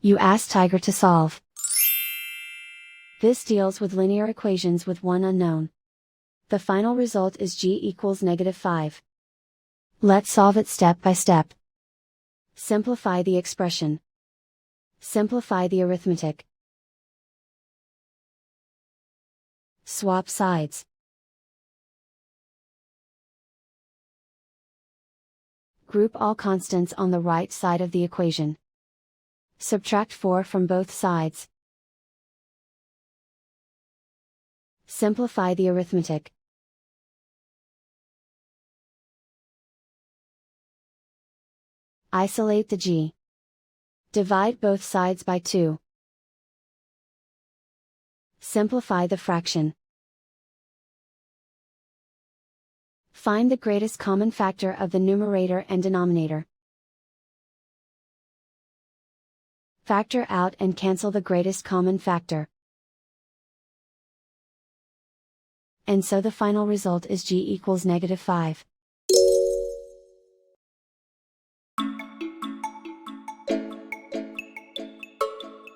You ask Tiger to solve. This deals with linear equations with one unknown. The final result is g equals -5. Let's solve it step by step. Simplify the expression. Simplify the arithmetic. Swap sides. Group all constants on the right side of the equation. Subtract 4 from both sides. Simplify the arithmetic. Isolate the g. Divide both sides by 2. Simplify the fraction. Find the greatest common factor of the numerator and denominator. Factor out and cancel the greatest common factor. And so the final result is g equals -5.